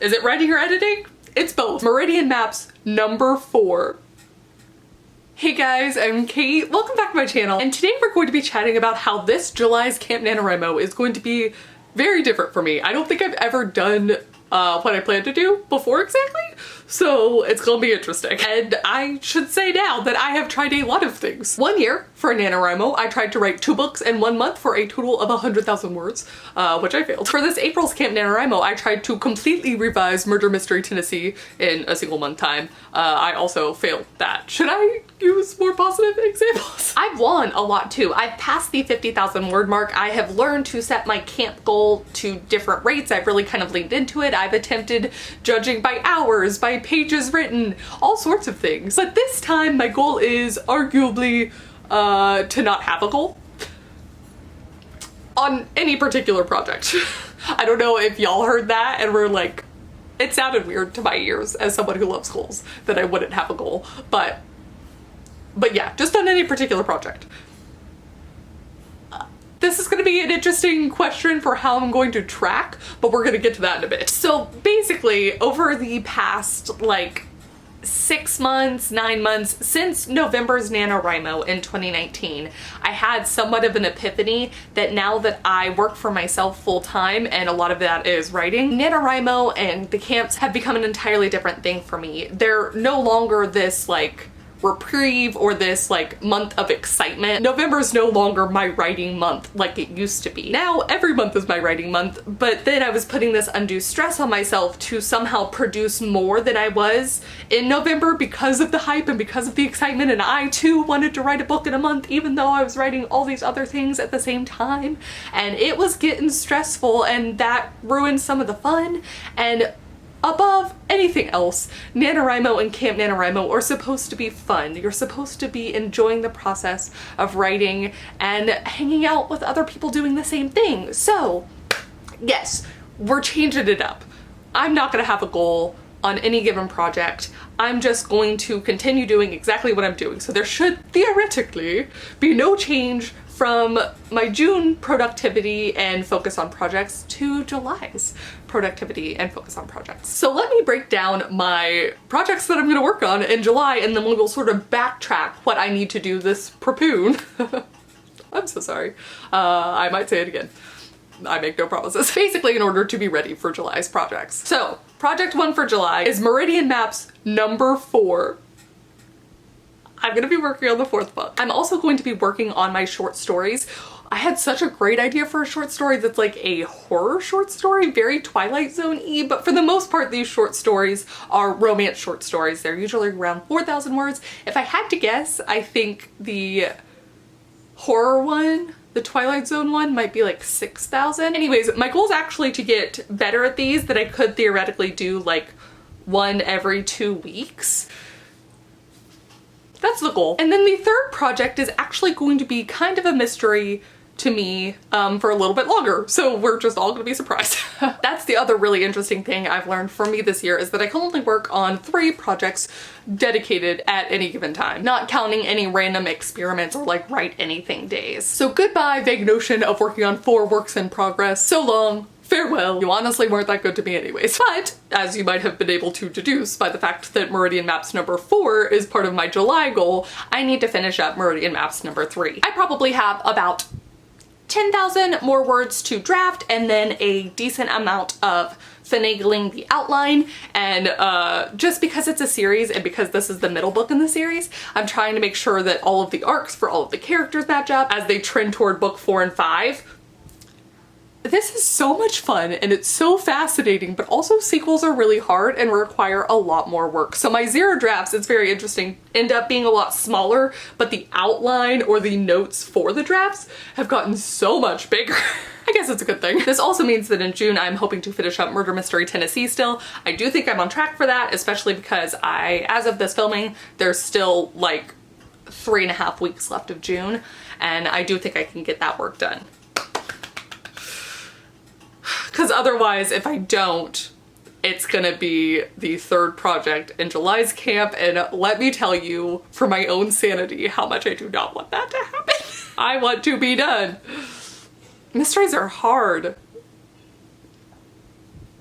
Is it writing or editing? It's both. Meridian Maps number 4. Hey guys, I'm Kate. Welcome back to my channel. And today we're going to be chatting about how this July's Camp NaNoWriMo is going to be very different for me. I don't think I've ever done what I planned to do before exactly, so it's gonna be interesting. And I should say now that I have tried a lot of things. One year for NaNoWriMo, I tried to write 2 books in 1 month for a total of 100,000 words, which I failed. For this April's Camp NaNoWriMo, I tried to completely revise Murder Mystery Tennessee in a single month time. I also failed that. Should I use more positive examples? I've won a lot too. I've passed the 50,000 word mark. I have learned to set my camp goal to different rates. I've really kind of leaned into it. I've attempted judging by hours, by pages written, all sorts of things. But this time my goal is arguably to not have a goal on any particular project. I don't know if y'all heard that and were like, it sounded weird to my ears as someone who loves goals that I wouldn't have a goal, but yeah, just on any particular project. This is going to be an interesting question for how I'm going to track, but we're going to get to that in a bit. So basically, over the past like 6 months, 9 months, since November's NaNoWriMo in 2019, I had somewhat of an epiphany that now that I work for myself full time, and a lot of that is writing, NaNoWriMo and the camps have become an entirely different thing for me. They're no longer this like reprieve or this like month of excitement. November is no longer my writing month like it used to be. Now every month is my writing month, but then I was putting this undue stress on myself to somehow produce more than I was in November because of the hype and because of the excitement, and I too wanted to write a book in a month even though I was writing all these other things at the same time, and it was getting stressful, and that ruined some of the fun. And above anything else, NaNoWriMo and Camp NaNoWriMo are supposed to be fun. You're supposed to be enjoying the process of writing and hanging out with other people doing the same thing. So yes, we're changing it up. I'm not gonna have a goal on any given project. I'm just going to continue doing exactly what I'm doing. So there should theoretically be no change from my June productivity and focus on projects to July's productivity and focus on projects. So let me break down my projects that I'm gonna work on in July, and then we will sort of backtrack what I need to do this prepoon. I'm so sorry. I might say it again. I make no promises. Basically, in order to be ready for July's projects. So project 1 for July is Meridian Maps number 4. I'm gonna be working on the 4th book. I'm also going to be working on my short stories. I had such a great idea for a short story that's like a horror short story, very Twilight Zone-y, but for the most part these short stories are romance short stories. They're usually around 4,000 words. If I had to guess, I think the horror one, the Twilight Zone one, might be like 6,000. Anyways, my goal is actually to get better at these, that I could theoretically do like 1 every 2 weeks. That's the goal. And then the 3rd project is actually going to be kind of a mystery to me for a little bit longer, so we're just all gonna be surprised. That's the other really interesting thing I've learned for me this year, is that I can only work on 3 projects dedicated at any given time, not counting any random experiments or like write anything days. So goodbye vague notion of working on 4 works in progress. So long. Farewell. You honestly weren't that good to me anyways. But, as you might have been able to deduce by the fact that Meridian Maps number 4 is part of my July goal, I need to finish up Meridian Maps number 3. I probably have about 10,000 more words to draft, and then a decent amount of finagling the outline, and just because it's a series and because this is the middle book in the series, I'm trying to make sure that all of the arcs for all of the characters match up as they trend toward book 4 and 5. This is so much fun and it's so fascinating, but also sequels are really hard and require a lot more work. So my 0 drafts, it's very interesting, end up being a lot smaller, but the outline or the notes for the drafts have gotten so much bigger. I guess it's a good thing. This also means that in June I'm hoping to finish up Murder Mystery Tennessee still. I do think I'm on track for that, especially because as of this filming, there's still like 3.5 weeks left of June, and I do think I can get that work done. Because otherwise, if I don't, it's gonna be the 3rd project in July's camp, and let me tell you, for my own sanity, how much I do not want that to happen. I want to be done. Mysteries are hard.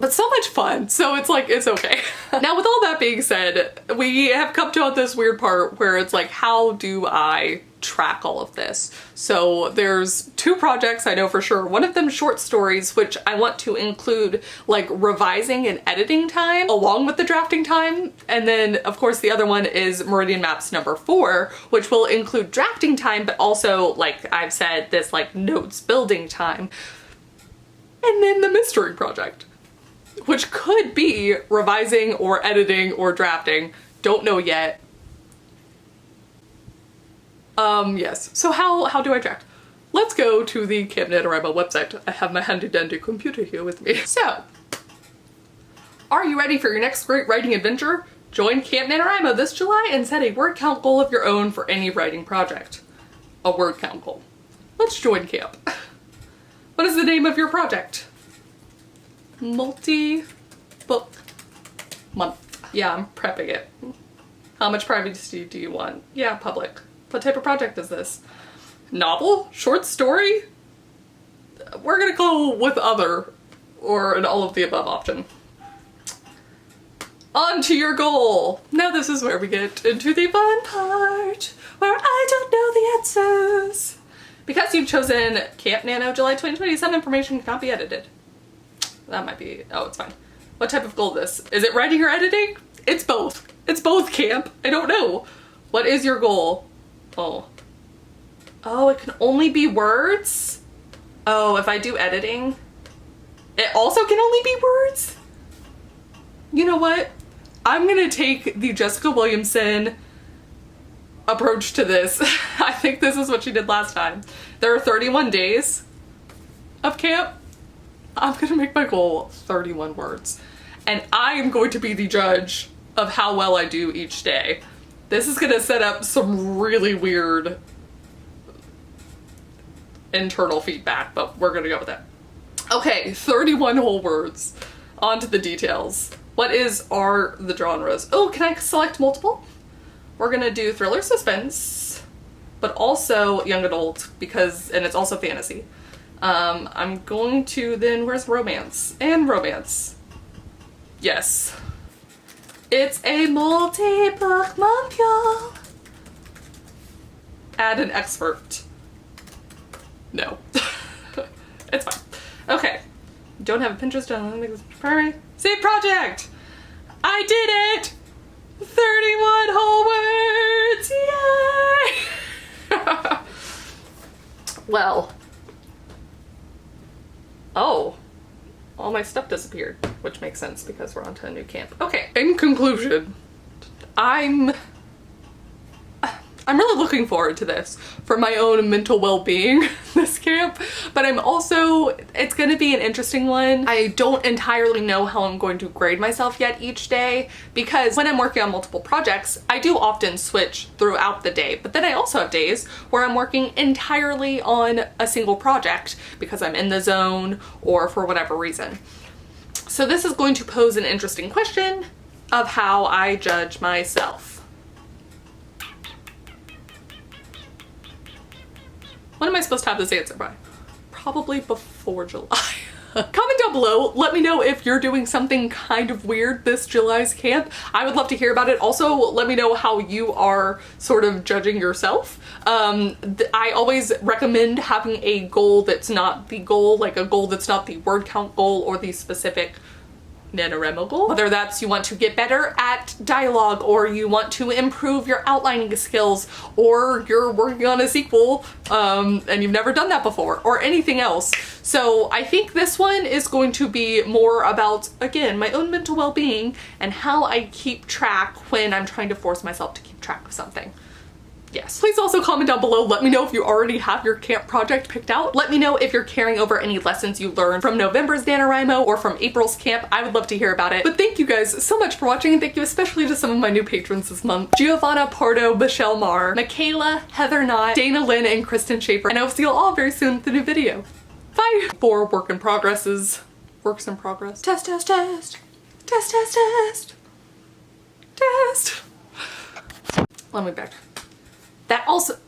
but so much fun. So it's like, it's okay. Now with all that being said, we have come to this weird part where it's like, how do I track all of this? So there's 2 projects I know for sure. One of them short stories, which I want to include like revising and editing time along with the drafting time. And then of course the other one is Meridian Maps number 4, which will include drafting time, but also, like I've said, this like notes building time. And then the mystery project, which could be revising or editing or drafting. Don't know yet. Yes. So how do I track? Let's go to the Camp NaNoWriMo website. I have my handy dandy computer here with me. So, are you ready for your next great writing adventure? Join Camp NaNoWriMo this July and set a word count goal of your own for any writing project. A word count goal. Let's join camp. What is the name of your project? Multi-book month. Yeah, I'm prepping it. How much privacy do you want? Yeah, public. What type of project is this? Novel? Short story? We're gonna go with other, or an all of the above option. On to your goal! Now this is where we get into the fun part, where I don't know the answers. Because you've chosen Camp Nano July 2020, some information cannot be edited. That might be, oh, it's fine. What type of goal is this? Is it writing or editing? It's both. It's both, camp. I don't know. What is your goal? Oh. Oh, it can only be words? Oh, if I do editing, it also can only be words? You know what? I'm gonna take the Jessica Williamson approach to this. I think this is what she did last time. There are 31 days of camp. I'm gonna make my goal 31 words. And I am going to be the judge of how well I do each day. This is gonna set up some really weird internal feedback, but we're gonna go with it. Okay, 31 whole words. On to the details. What are the genres? Oh, can I select multiple? We're gonna do thriller, suspense, but also young adult, and it's also fantasy. I'm going to then, where's romance? And romance. Yes. It's a multi-book month, y'all. Add an expert. No. It's fine. Okay. Don't have a Pinterest, don't make this primary. Save project! I did it! 31 whole words! Yay! Well. Oh. All my stuff disappeared, which makes sense because we're onto a new camp. Okay, in conclusion, I'm really looking forward to this for my own mental well-being, this camp, but it's gonna be an interesting one. I don't entirely know how I'm going to grade myself yet each day, because when I'm working on multiple projects, I do often switch throughout the day, but then I also have days where I'm working entirely on a single project because I'm in the zone or for whatever reason. So this is going to pose an interesting question of how I judge myself. When am I supposed to have this answer by? Probably before July. Comment down below, let me know if you're doing something kind of weird this July's camp. I would love to hear about it. Also, let me know how you are sort of judging yourself. I always recommend having a goal that's not the goal, like a goal that's not the word count goal or the specific NaNoWriMo goal. Whether that's you want to get better at dialogue, or you want to improve your outlining skills, or you're working on a sequel and you've never done that before, or anything else. So I think this one is going to be more about, again, my own mental well-being and how I keep track when I'm trying to force myself to keep track of something. Yes. Please also comment down below. Let me know if you already have your camp project picked out. Let me know if you're carrying over any lessons you learned from November's NaNoWriMo or from April's camp. I would love to hear about it. But thank you guys so much for watching, and thank you especially to some of my new patrons this month. Giovanna Pardo, Michelle Marr, Michaela, Heather Knott, Dana Lynn, and Kristen Schaefer. And I will see you all very soon with a new video. Bye! 4 works in progress. Test, test, test. Test, test, test. Test. Let me back. That also